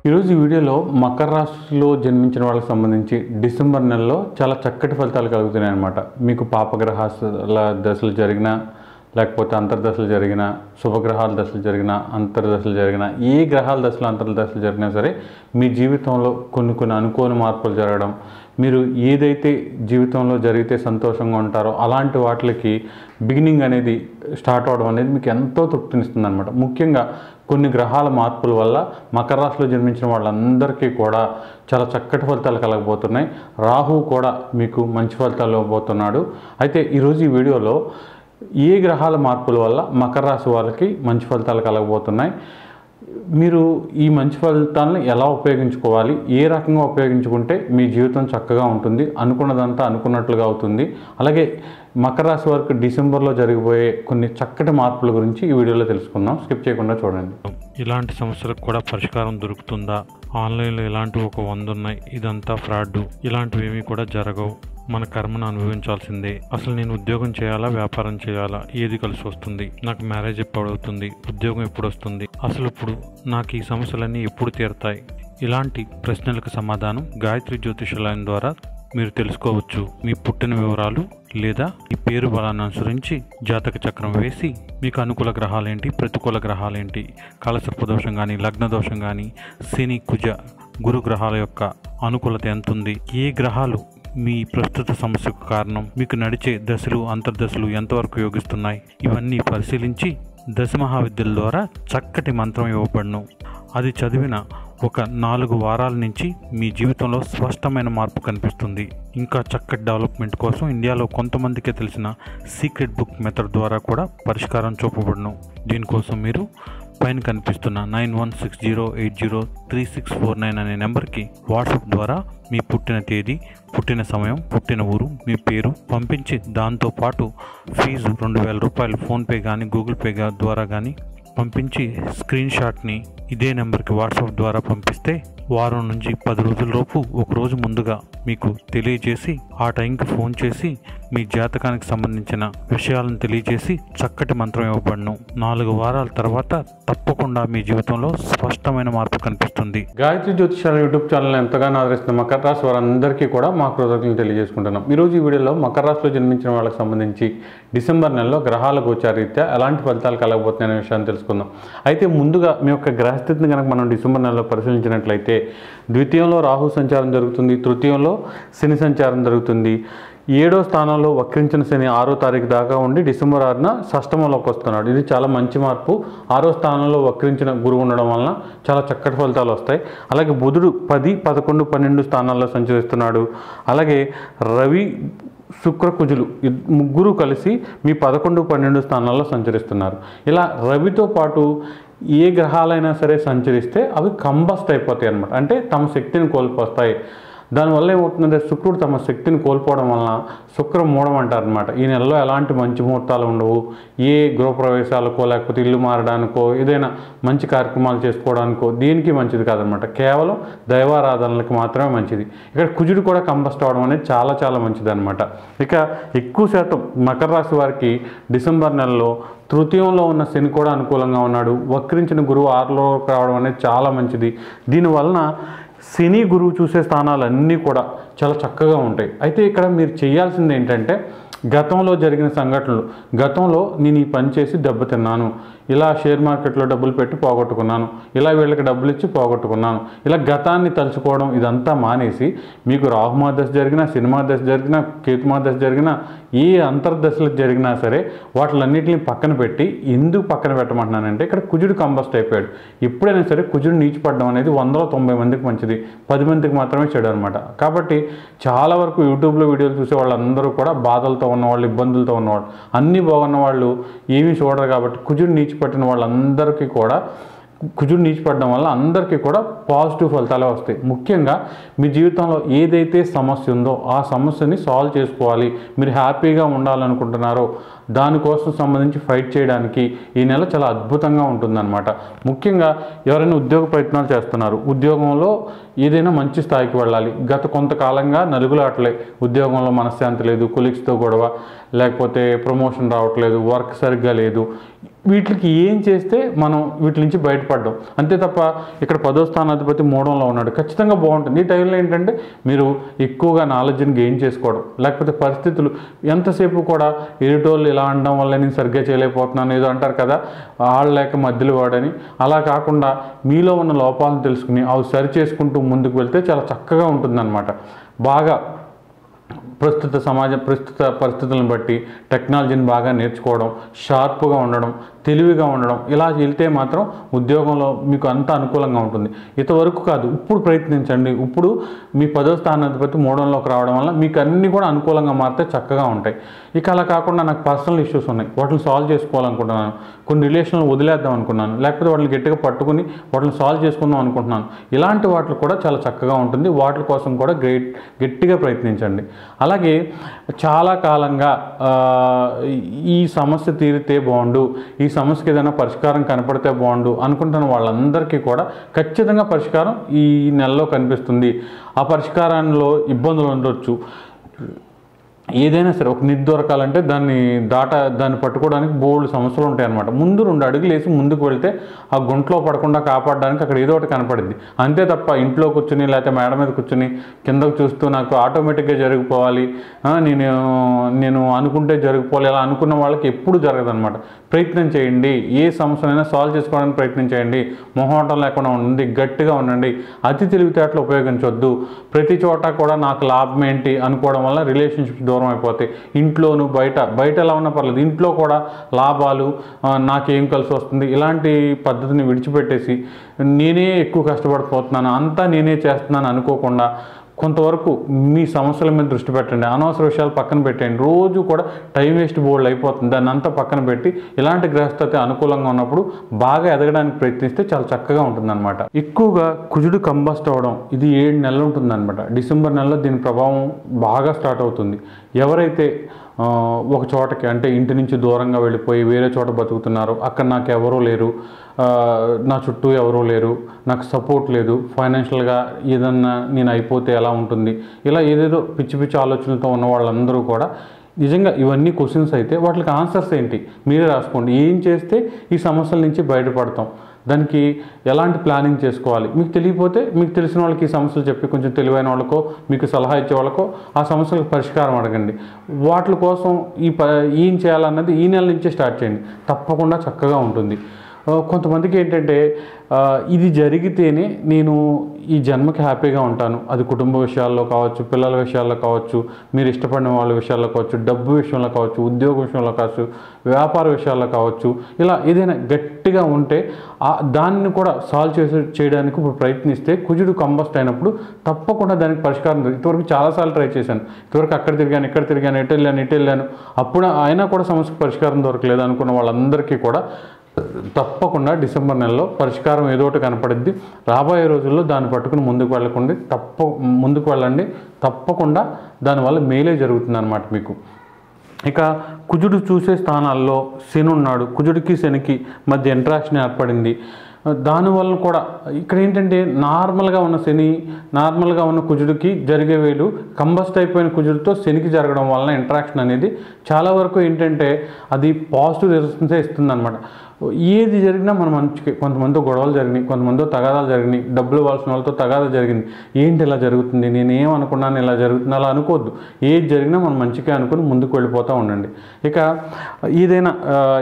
ఈరోజు ఈ వీడియోలో మకర రాశిలో జన్మించిన వాళ్ళకి సంబంధించి డిసెంబర్ నెలలో చాలా చక్కటి ఫలితాలు కలుగుతున్నాయి అన్నమాట. మీకు పాపగ్రహాల దశలు జరిగినా, లేకపోతే అంతర్దశలు జరిగిన, శుభగ్రహాల దశలు జరిగిన, అంతర్దశలు జరిగిన, ఏ గ్రహాల దశలు అంతర్దశలు జరిగినా సరే మీ జీవితంలో కొన్ని అనుకోని మార్పులు జరగడం, మీరు ఏదైతే జీవితంలో జరిగితే సంతోషంగా ఉంటారో అలాంటి వాటికి బిగినింగ్ అనేది స్టార్ట్ అవడం అనేది మీకు ఎంతో తృప్తినిస్తుంది అనమాట. ముఖ్యంగా కొన్ని గ్రహాల మార్పుల వల్ల మకర రాశిలో జన్మించిన వాళ్ళందరికీ కూడా చాలా చక్కటి ఫలితాలు కలగబోతున్నాయి. రాహువు కూడా మీకు మంచి ఫలితాలు ఇవ్వబోతున్నాడు. అయితే ఈరోజు ఈ వీడియోలో ఏ గ్రహాల మార్పుల వల్ల మకర రాశి వాళ్ళకి మంచి ఫలితాలు కలగబోతున్నాయి, మీరు ఈ మంచి ఫలితాలను ఎలా ఉపయోగించుకోవాలి, ఏ రకంగా ఉపయోగించుకుంటే మీ జీవితం చక్కగా ఉంటుంది, అనుకున్నదంతా అనుకున్నట్లుగా అవుతుంది, అలాగే మకర రాశి వారికి డిసెంబర్లో జరిగిపోయే కొన్ని చక్కటి మార్పుల గురించి ఈ వీడియోలో తెలుసుకుందాం. స్కిప్ చేయకుండా చూడండి. ఇలాంటి సమస్యలకు కూడా పరిష్కారం దొరుకుతుందా? ఆన్లైన్లో ఇలాంటివి 100 ఉన్నాయి, ఇదంతా ఫ్రాడ్, ఇలాంటివి ఏమీ కూడా జరగవు, మన కర్మను అనుభవించాల్సిందే. అసలు నేను ఉద్యోగం చేయాలా, వ్యాపారం చేయాలా, ఏది కలిసి వస్తుంది, నాకు మ్యారేజ్ ఎప్పుడు అవుతుంది, ఉద్యోగం ఎప్పుడు వస్తుంది, అసలు ఇప్పుడు నాకు ఈ సమస్యలన్నీ ఎప్పుడు తీరుతాయి, ఇలాంటి ప్రశ్నలకు సమాధానం గాయత్రి జ్యోతిషాలయం ద్వారా మీరు తెలుసుకోవచ్చు. మీ పుట్టిన వివరాలు లేదా ఈ పేరు బలాన్ని అనుసరించి జాతక చక్రం వేసి మీకు అనుకూల గ్రహాలేంటి, ప్రతికూల గ్రహాలేంటి, కాలసర్ప దోషం కానీ, లగ్న దోషం కానీ, శని, కుజ, గురు గ్రహాల యొక్క అనుకూలత ఎంత ఉంది, ఏ గ్రహాలు మీ ప్రస్తుత సమస్యకు కారణం, మీకు నడిచే దశలు అంతర్దశలు ఎంతవరకు యోగిస్తున్నాయి, ఇవన్నీ పరిశీలించి దశమహావిద్యల ద్వారా చక్కటి మంత్రం ఇవ్వబడును. అది చదివిన ఒక 4 వారాల నుంచి మీ జీవితంలో స్పష్టమైన మార్పు కనిపిస్తుంది. ఇంకా చక్కటి డెవలప్మెంట్ కోసం ఇండియాలో కొంతమందికే తెలిసిన సీక్రెట్ బుక్ మెథడ్ ద్వారా కూడా పరిష్కారం చూపబడును. దీనికోసం మీరు పైన కనిపిస్తున్న 9160803649 అనే నెంబర్కి వాట్సాప్ ద్వారా మీ పుట్టిన తేదీ, పుట్టిన సమయం, పుట్టిన ఊరు, మీ పేరు పంపించి దాంతోపాటు ఫీజు 2000 రూపాయలు ఫోన్పే కానీ గూగుల్ పే ద్వారా కానీ పంపించి స్క్రీన్ షాట్ని ఇదే నెంబర్కి వాట్సాప్ ద్వారా పంపిస్తే వారం నుంచి 10 రోజులలోపు ఒక రోజు ముందుగా మీకు తెలియజేసి ఆ టైంకి ఫోన్ చేసి మీ జాతకానికి సంబంధించిన విషయాలను తెలియజేసి చక్కటి మంత్రం ఇవ్వబడును. 4 వారాల తర్వాత తప్పకుండా మీ జీవితంలో స్పష్టమైన మార్పు కనిపిస్తుంది. గాయత్రి జ్యోతిషాలయం యూట్యూబ్ ఛానల్ ఎంతగానో ఆదరిస్తున్న మకర రాశి వారందరికీ కూడా మా కృతజ్ఞతలు తెలియజేసుకుంటున్నాం. ఈరోజు ఈ వీడియోలో మకర రాశిలో జన్మించిన వాళ్ళకి సంబంధించి డిసెంబర్ నెలలో గ్రహాల గోచారీత్యా ఎలాంటి ఫలితాలు కలగబోతున్నాయనే విషయాన్ని తెలుసుకుందాం. అయితే ముందుగా మీ యొక్క గ్రహస్థితిని కనుక మనం డిసెంబర్ నెలలో పరిశీలించినట్లయితే ద్వితీయంలో రాహు సంచారం జరుగుతుంది, తృతీయంలో శని సంచారం జరుగుతుంది, 7వ స్థానంలో వక్రించిన శని 6వ తారీఖు దాకా ఉండి డిసెంబర్ 6న షష్టమంలోకి వస్తున్నాడు. ఇది చాలా మంచి మార్పు. 6వ స్థానంలో వక్రించిన గురువు ఉండడం వలన చాలా చక్కటి ఫలితాలు వస్తాయి. అలాగే బుధుడు 10, 11, 12 స్థానాల్లో సంచరిస్తున్నాడు. అలాగే రవి, శుక్ర, కుజులు ముగ్గురు కలిసి మీ 11, 12 స్థానాల్లో సంచరిస్తున్నారు. ఇలా రవితో పాటు ఏ గ్రహాలైనా సరే సంచరిస్తే అవి కంబస్ట్ అయిపోతాయి అన్నమాట, అంటే తమ శక్తిని కోల్పోస్తాయి. దానివల్ల ఏమవుతుందంటే శుక్రుడు తమ శక్తిని కోల్పోవడం వలన శుక్ర మూఢం అంటారు అనమాట. ఈ నెలలో ఎలాంటి మంచి ముహూర్తాలు ఉండవు. ఏ గృహప్రవేశాలకో లేకపోతే ఇల్లు మారడానికో ఏదైనా మంచి కార్యక్రమాలు చేసుకోవడానికో దీనికి మంచిది కాదనమాట. కేవలం దైవారాధనలకు మాత్రమే మంచిది. ఇక్కడ కుజుడు కూడా కంబస్ట్ అవడం అనేది చాలా చాలా మంచిది అనమాట. ఇక ఎక్కువ శాతం మకర రాశి వారికి డిసెంబర్ నెలలో తృతీయంలో ఉన్న శని కూడా అనుకూలంగా ఉన్నాడు. వక్రించిన గురువు 6లో రావడం అనేది చాలా మంచిది. దీనివలన శని గురువు చూసే స్థానాలన్నీ కూడా చాలా చక్కగా ఉంటాయి. అయితే ఇక్కడ మీరు చేయాల్సింది ఏంటంటే గతంలో జరిగిన సంఘటనలు, గతంలో నేను ఈ పని చేసి దెబ్బతిన్నాను, ఇలా షేర్ మార్కెట్లో డబ్బులు పెట్టి పోగొట్టుకున్నాను, ఇలా వీళ్ళకి డబ్బులు ఇచ్చి పోగొట్టుకున్నాను, ఇలా గతాన్ని తలుచుకోవడం ఇదంతా మానేసి మీకు రాహుమా దశ జరిగినా, సినిమా దశ జరిగినా, కేతుమా దశ జరిగినా, ఏ అంతర్దశలకు జరిగినా సరే వాటిలన్నింటినీ పక్కన పెట్టి, ఎందుకు పక్కన పెట్టమంటున్నానంటే ఇక్కడ కుజుడు కంబస్ట్ అయిపోయాడు. ఎప్పుడైనా సరే కుజుడు నీచిపడడం అనేది 100లో 90 మందికి మంచిది, 10 మందికి మాత్రమే చెడు అనమాట. కాబట్టి చాలా వరకు యూట్యూబ్లో వీడియోలు చూసే వాళ్ళందరూ కూడా బాధలతో ఉన్నవాళ్ళు, ఇబ్బందులతో ఉన్నవాళ్ళు, అన్నీ బాగున్న వాళ్ళు ఏమీ చూడరు. కాబట్టి కుజుడు నీచిపట్టిన వాళ్ళందరికీ కూడా కుజుడు నీచిపడడం వల్ల అందరికీ కూడా పాజిటివ్ ఫలితాలే వస్తాయి. ముఖ్యంగా మీ జీవితంలో ఏదైతే సమస్య ఉందో ఆ సమస్యని సాల్వ్ చేసుకోవాలి, మీరు హ్యాపీగా ఉండాలనుకుంటున్నారో దానికోసం సంబంధించి ఫైట్ చేయడానికి ఈ నెల చాలా అద్భుతంగా ఉంటుందన్నమాట. ముఖ్యంగా ఎవరైనా ఉద్యోగ ప్రయత్నాలు చేస్తున్నారు, ఉద్యోగంలో ఏదైనా మంచి స్థాయికి వెళ్ళాలి, గత కొంతకాలంగా నలుగులాటలే, ఉద్యోగంలో మనశ్శాంతి లేదు, కొలీగ్స్తో గొడవ, లేకపోతే ప్రమోషన్ రావట్లేదు, వర్క్ సరిగ్గా లేదు, వీటికి ఏం చేస్తే మనం వీటి నుంచి బయటపడ్డాం అంతే తప్ప ఇక్కడ 10వ స్థానాధిపతి 3వ ఉన్నాడు, ఖచ్చితంగా బాగుంటుంది. ఈ టైంలో ఏంటంటే మీరు ఎక్కువగా నాలెడ్జ్ని గెయిన్ చేసుకోవడం, లేకపోతే పరిస్థితులు ఎంతసేపు కూడా ఎదుటోళ్ళు ఇలా అనడం వల్ల నేను సరిగ్గా చేయలేకపోతున్నాను ఏదో అంటారు కదా, వాళ్ళు లేక మధ్యలో వాడని, అలా కాకుండా మీలో ఉన్న లోపాలను తెలుసుకుని అవి సరి చేసుకుంటూ ముందుకు వెళ్తే చాలా చక్కగా ఉంటుందన్నమాట. బాగా ప్రస్తుత పరిస్థితులను బట్టి టెక్నాలజీని బాగా నేర్చుకోవడం, షార్ప్గా ఉండడం, తెలివిగా ఉండడం, ఇలా వెళ్తే మాత్రం ఉద్యోగంలో మీకు అంత అనుకూలంగా ఉంటుంది. ఇంతవరకు కాదు, ఇప్పుడు ప్రయత్నించండి. ఇప్పుడు మీ 10వ స్థానాధిపతి 3లోకి రావడం వల్ల మీకు అన్నీ కూడా అనుకూలంగా మారితే చక్కగా ఉంటాయి. ఇక అలా కాకుండా నాకు పర్సనల్ ఇష్యూస్ ఉన్నాయి, వాటిని సాల్వ్ చేసుకోవాలనుకుంటున్నాను, కొన్ని రిలేషన్లు వదిలేద్దాం అనుకున్నాను, లేకపోతే వాటిని గట్టిగా పట్టుకుని వాటిని సాల్వ్ చేసుకుందాం అనుకుంటున్నాను, ఇలాంటి వాటికి కూడా చాలా చక్కగా ఉంటుంది. వాటి కోసం కూడా గట్టిగా ప్రయత్నించండి. అలాగే చాలా కాలంగా ఈ సమస్య తీరితే బాగుండు, ఈ సమస్యకి ఏదైనా పరిష్కారం కనపడితే బాగుండు అనుకుంటున్న వాళ్ళందరికీ కూడా ఖచ్చితంగా పరిష్కారం ఈ నెలలో కనిపిస్తుంది. ఆ పరిష్కారంలో ఇబ్బందులు ఉండొచ్చు, ఏదైనా సరే ఒక నిధి దొరకాలంటే దాన్ని పట్టుకోవడానికి బోల్డ్ సమస్యలు ఉంటాయి అన్నమాట. ముందు 2 అడుగులు వేసి ముందుకు వెళ్తే ఆ గుంట్లో పడకుండా కాపాడడానికి అక్కడ ఏదో ఒకటి కనపడింది, అంతే తప్ప ఇంట్లో కూర్చుని లేకపోతే మేడ మీద కూర్చుని కిందకు చూస్తూ నాకు ఆటోమేటిక్గా జరిగిపోవాలి, నేను అనుకుంటే జరిగిపోవాలి అలా అనుకున్న వాళ్ళకి ఎప్పుడు జరగదన్నమాట. ప్రయత్నం చేయండి, ఏ సమస్యనైనా సాల్వ్ చేసుకోవడానికి ప్రయత్నం చేయండి, మొహమాటం లేకుండా ఉండండి, గట్టిగా ఉండండి, అతి తెలివితేటలు ఉపయోగించవద్దు. ప్రతి చోట కూడా నాకు లాభం ఏంటి అనుకోవడం వల్ల రిలేషన్షిప్స్ దూరం అయిపోతాయి. ఇంట్లోనూ బయట ఎలా ఉన్నా పర్లేదు, ఇంట్లో కూడా లాభాలు, నాకేం కలిసి వస్తుంది ఇలాంటి పద్ధతిని విడిచిపెట్టేసి నేనే ఎక్కువ కష్టపడిపోతున్నాను, అంతా నేనే చేస్తున్నాను అనుకోకుండా కొంతవరకు మీ సమస్యల మీద దృష్టి పెట్టండి. అనవసర విషయాలు పక్కన పెట్టండి. రోజు కూడా టైం వేస్ట్ బోల్డ్ అయిపోతుంది, దాన్ని అంతా పక్కన పెట్టి ఇలాంటి గ్రహస్థితి అనుకూలంగా ఉన్నప్పుడు బాగా ఎదగడానికి ప్రయత్నిస్తే చాలా చక్కగా ఉంటుందన్నమాట. ఎక్కువగా కుజుడు కంబస్ట్ అవ్వడం ఇది 7 నెలలు ఉంటుందన్నమాట. డిసెంబర్ నెలలో దీని ప్రభావం బాగా స్టార్ట్ అవుతుంది. ఎవరైతే ఒక చోటకి అంటే ఇంటి నుంచి దూరంగా వెళ్ళిపోయి వేరే చోట బతుకుతున్నారో, అక్కడ నాకు ఎవరూ లేరు, నా చుట్టూ ఎవరూ లేరు, నాకు సపోర్ట్ లేదు, ఫైనాన్షియల్గా ఏదన్నా నేను అయిపోతే ఎలా ఉంటుంది, ఇలా ఏదేదో పిచ్చి పిచ్చి ఆలోచనలతో ఉన్న వాళ్ళందరూ కూడా నిజంగా ఇవన్నీ క్వశ్చన్స్ అయితే వాటికి ఆన్సర్స్ ఏంటి మీరే రాసుకోండి. ఏం చేస్తే ఈ సమస్యల నుంచి బయటపడతాం, దానికి ఎలాంటి ప్లానింగ్ చేసుకోవాలి మీకు తెలియకపోతే మీకు తెలిసిన వాళ్ళకి ఈ సమస్యలు చెప్పి కొంచెం తెలివైన వాళ్ళకో మీకు సలహా ఇచ్చే వాళ్ళకో ఆ సమస్యలకు పరిష్కారం అడగండి. వాటి కోసం ఏం చేయాలన్నది ఈ నెల నుంచే స్టార్ట్ చేయండి, తప్పకుండా చక్కగా ఉంటుంది. కొంతమందికి ఏంటంటే ఇది జరిగితేనే నేను ఈ జన్మకి హ్యాపీగా ఉంటాను, అది కుటుంబ విషయాల్లో కావచ్చు, పిల్లల విషయాల్లో కావచ్చు, మీరు ఇష్టపడిన వాళ్ళ విషయాల్లో కావచ్చు, డబ్బు విషయంలో కావచ్చు, ఉద్యోగ విషయంలో కావచ్చు, వ్యాపార విషయాల్లో కావచ్చు, ఇలా ఏదైనా గట్టిగా ఉంటే దాన్ని కూడా సాల్వ్ చేయడానికి ఇప్పుడు ప్రయత్నిస్తే కుజుడు కంబస్ట్ అయినప్పుడు తప్పకుండా దానికి పరిష్కారం దొరికి. ఇంతవరకు చాలాసార్లు ట్రై చేశాను, ఇంతవరకు అక్కడ తిరిగాను ఇక్కడ తిరిగాను ఇటు వెళ్ళాను అప్పుడు అయినా కూడా సమస్యకు పరిష్కారం దొరకలేదు అనుకున్న వాళ్ళందరికీ కూడా తప్పకుండా డిసెంబర్ నెలలో పరిష్కారం ఏదో ఒకటి కనపడిద్ది. రాబోయే రోజుల్లో దాన్ని పట్టుకుని ముందుకు వెళ్ళండి, తప్పకుండా దానివల్ల మేలే జరుగుతుంది అన్నమాట మీకు. ఇక కుజుడు చూసే స్థానాల్లో శని ఉన్నాడు, కుజుడికి శనికి మధ్య ఇంట్రాక్షన్ ఏర్పడింది. దానివల్ల కూడా ఇక్కడ ఏంటంటే నార్మల్గా ఉన్న శని, నార్మల్గా ఉన్న కుజుడికి జరిగే వేలు కంబస్ట్ అయిపోయిన కుజుడితో శనికి జరగడం వలన ఇంట్రాక్షన్ అనేది చాలా వరకు ఏంటంటే అది పాజిటివ్ రిజల్ట్సే ఇస్తుంది అనమాట. ఏది జరిగినా మన మంచికి, కొంతమందితో గొడవలు జరిగినాయి, కొంతమందితో తగాదాలు జరిగినాయి, డబ్బులు ఇవ్వాల్సిన వాళ్ళతో తగాదా జరిగింది, ఏంటి ఇలా జరుగుతుంది, నేను ఏమనుకున్నాను ఇలా జరుగుతుంది అలా అనుకోవద్దు. ఏది జరిగినా మనం మంచిగా అనుకుని ముందుకు వెళ్ళిపోతూ ఉండండి. ఇక ఏదైనా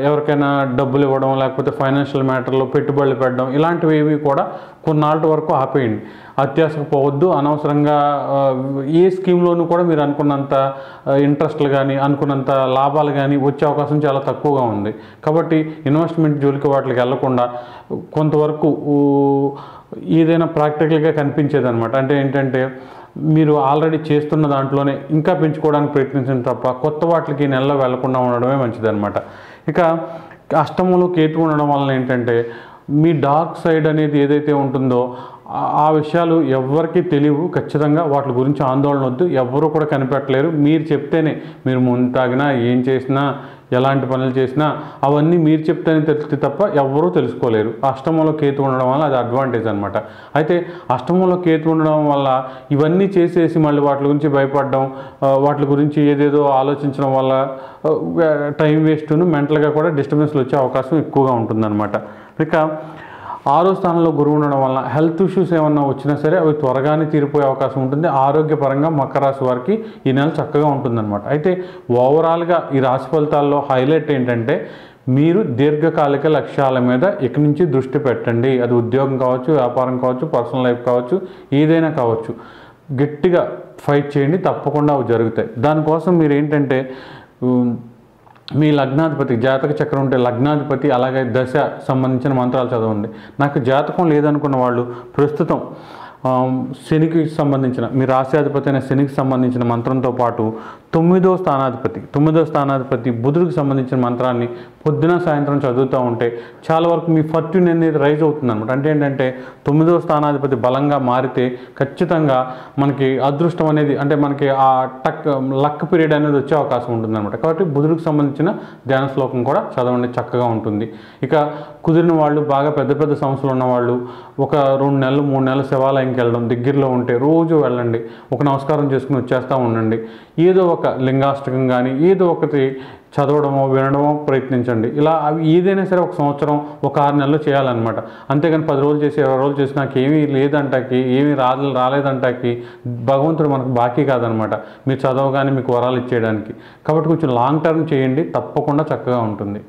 ఎవరికైనా డబ్బులు ఇవ్వడం లేకపోతే ఫైనాన్షియల్ మ్యాటర్లో పెట్టుబడులు పెట్టడం ఇలాంటివి ఏవి కూడా కొన్నాళ్ళ వరకు ఆపేయండి. అత్యాశకు పోవద్దు. అనవసరంగా ఏ స్కీమ్లోనూ కూడా మీరు అనుకున్నంత ఇంట్రెస్ట్లు కానీ అనుకున్నంత లాభాలు కానీ వచ్చే అవకాశం చాలా తక్కువగా ఉంది. కాబట్టి ఇన్వెస్ట్మెంట్ జోలికి వాటికి వెళ్లకుండా కొంతవరకు ఏదైనా ప్రాక్టికల్గా కనిపించేదన్నమాట. అంటే ఏంటంటే మీరు ఆల్రెడీ చేస్తున్న దాంట్లోనే ఇంకా పెంచుకోవడానికి ప్రయత్నించిన తప్ప కొత్త వాటికి నెలలో వెళ్లకుండా ఉండడమే మంచిదన్నమాట. ఇక అష్టమంలో కేతు ఉండడం వలన ఏంటంటే మీ డార్క్ సైడ్ అనేది ఏదైతే ఉంటుందో ఆ విషయాలు ఎవరికి తెలియవు. ఖచ్చితంగా వాటి గురించి ఆందోళన వద్దు, ఎవరు కూడా కనిపెట్టలేరు. మీరు చెప్తేనే, మీరు ముందు తాగినా ఏం చేసినా ఎలాంటి పనులు చేసినా అవన్నీ మీరు చెప్తేనే తెలిస్తే తప్ప ఎవరూ తెలుసుకోలేరు. అష్టమంలో కేతు ఉండడం వల్ల అది అడ్వాంటేజ్ అనమాట. అయితే అష్టమంలో కేతు ఉండడం వల్ల ఇవన్నీ చేసేసి మళ్ళీ వాటి గురించి భయపడడం, వాటి గురించి ఏదేదో ఆలోచించడం వల్ల టైం వేస్ట్ను మెంటల్గా కూడా డిస్టర్బెన్స్లు వచ్చే అవకాశం ఎక్కువగా ఉంటుందన్నమాట. ఇక 6వ స్థానంలో గురువు ఉండడం వల్ల హెల్త్ ఇష్యూస్ ఏమన్నా వచ్చినా సరే అవి త్వరగానే తీరిపోయే అవకాశం ఉంటుంది. ఆరోగ్యపరంగా మకర రాశి వారికి ఈ నెల చక్కగా ఉంటుందన్నమాట. అయితే ఓవరాల్గా ఈ రాశి ఫలితాల్లో హైలైట్ ఏంటంటే మీరు దీర్ఘకాలిక లక్ష్యాల మీద ఇక్కడి నుంచి దృష్టి పెట్టండి. అది ఉద్యోగం కావచ్చు, వ్యాపారం కావచ్చు, పర్సనల్ లైఫ్ కావచ్చు, ఏదైనా కావచ్చు. గట్టిగా ఫైట్ చేయండి, తప్పకుండా అవి జరుగుతాయి. దానికోసం మీరు ఏంటంటే మీ లగ్నాధిపతి, జాతక చక్రం ఉంటే లగ్నాధిపతి అలాగే దశ సంబంధించిన మంత్రాలు చదవండి. నాకు జాతకం లేదనుకున్న వాళ్ళు ప్రస్తుతం శనికి సంబంధించిన మీ రాశ్యాధిపతి అయిన శనికి సంబంధించిన మంత్రంతో పాటు 9వ స్థానాధిపతి బుధుడికి సంబంధించిన మంత్రాన్ని పొద్దున సాయంత్రం చదువుతూ ఉంటే చాలా వరకు మీ ఫార్చ్యూన్ అనేది రైజ్ అవుతుంది అనమాట. అంటే ఏంటంటే 9వ స్థానాధిపతి బలంగా మారితే ఖచ్చితంగా మనకి అదృష్టం అనేది, అంటే మనకి ఆ లక్ పీరియడ్ అనేది వచ్చే అవకాశం ఉంటుందన్నమాట. కాబట్టి బుధుడికి సంబంధించిన ధ్యాన శ్లోకం కూడా చదవండి, చక్కగా ఉంటుంది. ఇక కుదిరిన వాళ్ళు, బాగా పెద్ద పెద్ద సమస్యలు ఉన్నవాళ్ళు ఒక 2 నెలలు 3 నెలలు శివాలయంకి వెళ్ళడం, దగ్గరలో ఉంటే రోజు వెళ్ళండి, ఒక నమస్కారం చేసుకుని వచ్చేస్తూ ఉండండి. ఏదో ఒక లింగాష్టకం కానీ ఏదో ఒకటి చదవడమో వినడమో ప్రయత్నించండి. ఇలా అవి ఏదైనా సరే ఒక సంవత్సరం, ఒక 6 నెలలు చేయాలన్నమాట. అంతేగాని 10 రోజులు చేసి 20 రోజులు చేసి నాకు ఏమీ లేదంటాకి, ఏమీ రాలేదంటాకి భగవంతుడు మనకు బాకీ కాదనమాట. మీరు చదవగానే మీకు వరాలు ఇచ్చేయడానికి. కాబట్టి కొంచెం లాంగ్ టర్మ్ చేయండి, తప్పకుండా చక్కగా ఉంటుంది.